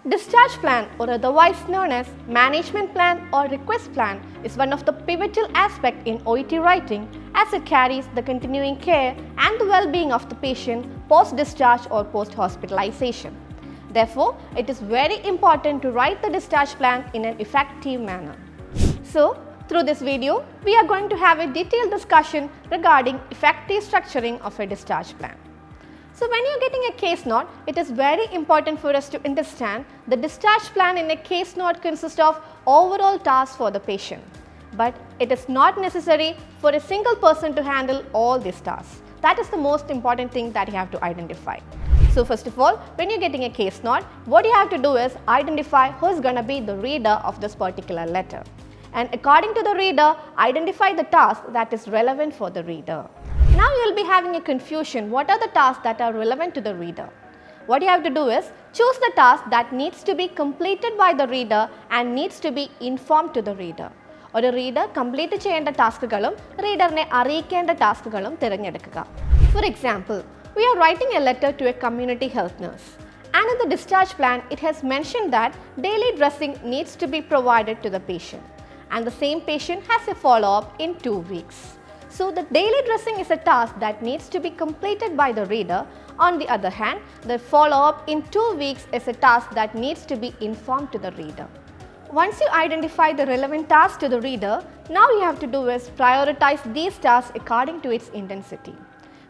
Discharge plan, or otherwise known as management plan or request plan, is one of the pivotal aspects in OET writing as it carries the continuing care and the well-being of the patient post-discharge or post-hospitalization. Therefore, it is very important to write the discharge plan in an effective manner. So, through this video, we are going to have a detailed discussion regarding effective structuring of a discharge plan. So when you are getting a case note, it is very important for us to understand the discharge plan in a case note consists of overall tasks for the patient. But it is not necessary for a single person to handle all these tasks. That is the most important thing that you have to identify. So first of all, when you are getting a case note, what you have to do is identify who is going to be the reader of this particular letter. And according to the reader, identify the task that is relevant for the reader. Now you will be having a confusion, what are the tasks that are relevant to the reader? What you have to do is choose the task that needs to be completed by the reader and needs to be informed to the reader. ഒരു reader complete ചെയ്യേണ്ട ടാസ്കുകളും റീഡറിനെ അറിയിക്കേണ്ട ടാസ്കുകളും തിരഞ്ഞെടുക്കുക. For example, we are writing a letter to a community health nurse. And in the discharge plan, it has mentioned that daily dressing needs to be provided to the patient. And the same patient has a follow-up in 2 weeks. So the daily dressing is a task that needs to be completed by the reader. On the other hand, the follow-up in 2 weeks is a task that needs to be informed to the reader. Once you identify the relevant task to the reader, now you have to do is prioritize these tasks according to its intensity.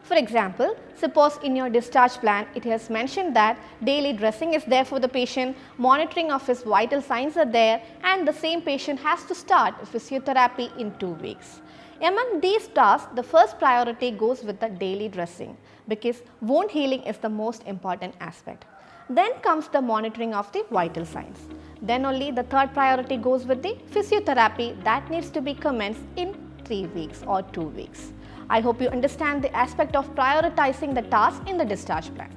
For example, suppose in your discharge plan, it has mentioned that daily dressing is there for the patient, monitoring of his vital signs are there, and the same patient has to start physiotherapy in 2 weeks. Among these tasks, the first priority goes with the daily dressing because wound healing is the most important aspect. Then comes the monitoring of the vital signs. Then only the third priority goes with the physiotherapy that needs to be commenced in 3 weeks or 2 weeks. I hope you understand the aspect of prioritizing the task in the discharge plan.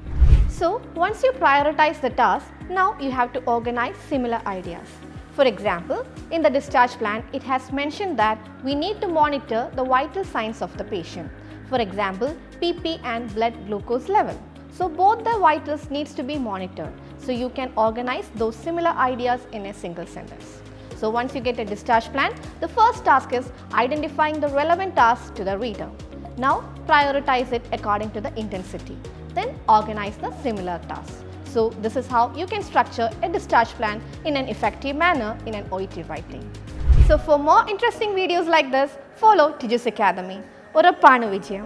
So, once you prioritize the task, now you have to organize similar ideas. For example, in the discharge plan, it has mentioned that we need to monitor the vital signs of the patient. For example, PP and blood glucose level. So, both the vitals needs to be monitored. So, you can organize those similar ideas in a single sentence. So, once you get a discharge plan, the first task is identifying the relevant tasks to the reader. Now, prioritize it according to the intensity. Then, organize the similar tasks. So, this is how you can structure a discharge plan in an effective manner in an OET writing. So, for more interesting videos like this, follow Tejas Academy. ഉറപ്പാണ് വിജയം.